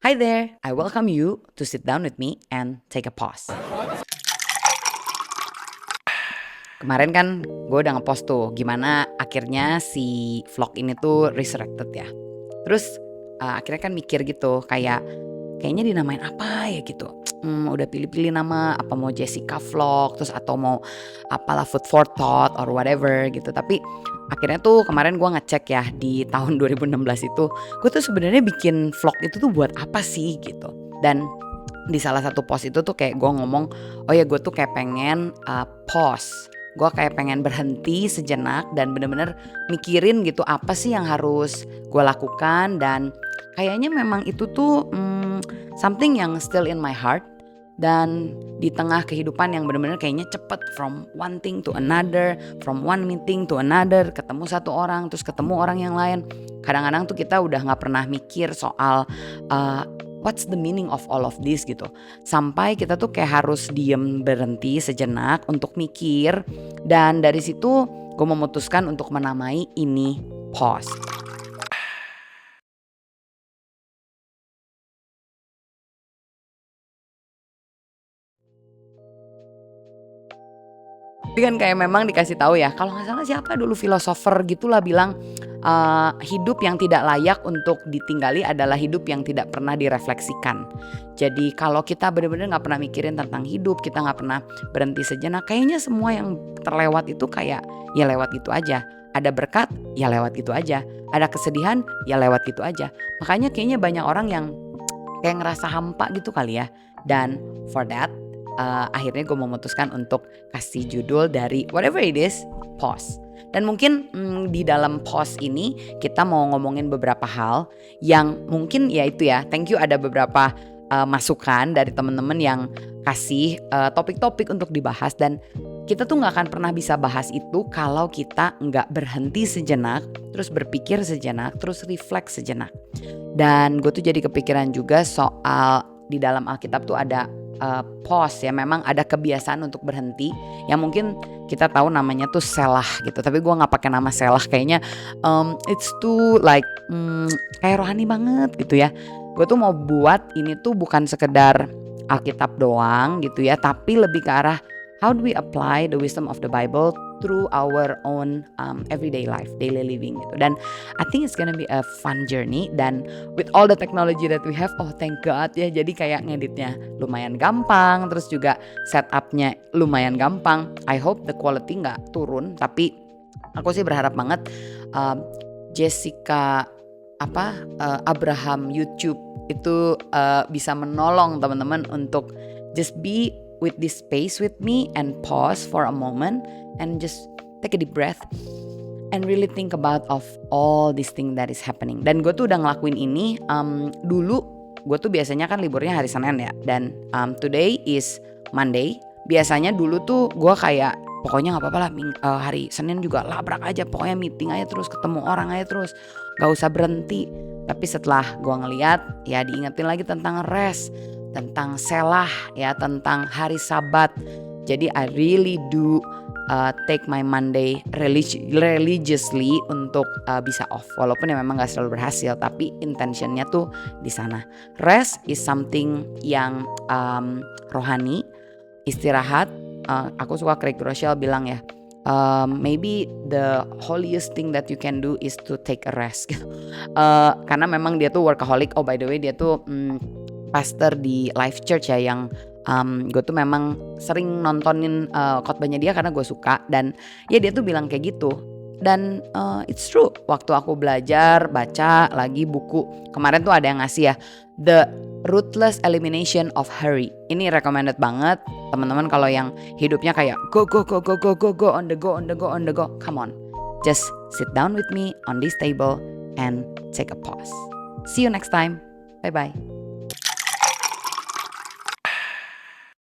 Hi there, I welcome you to sit down with me and take a pause. Kemarin kan gue udah ngepost tuh gimana akhirnya si vlog ini tuh resurrected ya. Terus akhirnya kan mikir gitu kayaknya dinamain apa ya gitu. Udah pilih-pilih nama apa mau Jessica Vlog terus atau mau apalah Food for Thought or whatever gitu. Tapi akhirnya tuh kemarin gue ngecek ya di tahun 2016 itu gue tuh sebenarnya bikin vlog itu tuh buat apa sih gitu. Dan di salah satu post itu tuh kayak gue ngomong, oh ya gue tuh kayak pengen pause. Gue kayak pengen berhenti sejenak dan bener-bener mikirin gitu apa sih yang harus gue lakukan. Dan kayaknya memang itu tuh something yang still in my heart. Dan di tengah kehidupan yang bener-bener kayaknya cepet from one thing to another, from one meeting to another, ketemu satu orang terus ketemu orang yang lain. Kadang-kadang tuh kita udah gak pernah mikir soal what's the meaning of all of this gitu. Sampai kita tuh kayak harus diem berhenti sejenak untuk mikir. Dan dari situ gue memutuskan untuk menamai ini pause. Tapi kan kayak memang dikasih tahu ya, kalau nggak salah siapa dulu filosofer gitulah bilang hidup yang tidak layak untuk ditinggali adalah hidup yang tidak pernah direfleksikan. Jadi kalau kita benar-benar nggak pernah mikirin tentang hidup, kita nggak pernah berhenti sejenak, kayaknya semua yang terlewat itu kayak ya lewat gitu aja. Ada berkat, ya lewat gitu aja. Ada kesedihan, ya lewat gitu aja. Makanya kayaknya banyak orang yang kayak ngerasa hampa gitu kali ya. Dan for that akhirnya gue memutuskan untuk kasih judul dari whatever it is, pause. Dan mungkin di dalam pause ini kita mau ngomongin beberapa hal yang mungkin ya itu ya, thank you ada beberapa masukan dari teman-teman yang kasih topik-topik untuk dibahas. Dan kita tuh gak akan pernah bisa bahas itu kalau kita gak berhenti sejenak, terus berpikir sejenak, terus reflect sejenak. Dan gue tuh jadi kepikiran juga soal di dalam Alkitab tuh ada pause ya, memang ada kebiasaan untuk berhenti yang mungkin kita tahu namanya tuh selah gitu. Tapi gue nggak pakai nama selah, kayaknya it's too like kayak rohani banget gitu ya. Gue tuh mau buat ini tuh bukan sekedar Alkitab doang gitu ya, tapi lebih ke arah how do we apply the wisdom of the Bible through our own everyday life, daily living gitu. Dan I think it's gonna be a fun journey. Dan with all the technology that we have, oh thank God ya, jadi kayak ngeditnya lumayan gampang, terus juga setupnya lumayan gampang. I hope the quality gak turun, tapi aku sih berharap banget Jessica Abraham YouTube itu bisa menolong teman-teman untuk just be with this space with me and pause for a moment and just take a deep breath and really think about of all this thing that is happening. Dan gue tuh udah ngelakuin ini dulu. Gue tuh biasanya kan liburnya hari Senin ya, dan today is Monday. Biasanya dulu tuh gue kayak pokoknya gak apa-apa lah hari Senin juga labrak aja, pokoknya meeting aja terus, ketemu orang aja terus, gak usah berhenti. Tapi setelah gue ngeliat ya, diingetin lagi tentang rest, tentang selah ya, tentang hari Sabat. Jadi I really do take my Monday religiously untuk bisa off. Walaupun ya memang gak selalu berhasil, tapi intentionnya tuh di sana. Rest is something yang rohani, istirahat. Aku suka Craig Groeschel bilang ya, maybe the holiest thing that you can do is to take a rest. Karena memang dia tuh workaholic. Oh by the way, dia tuh pastor di Life Church ya, yang gue tuh memang sering nontonin khotbahnya dia karena gue suka. Dan ya dia tuh bilang kayak gitu. Dan it's true, waktu aku belajar baca lagi buku kemarin tuh ada yang ngasih ya, The Ruthless Elimination of Hurry. Ini recommended banget teman-teman kalau yang hidupnya kayak go on the go. Come on, just sit down with me on this table and take a pause. See you next time. Bye bye.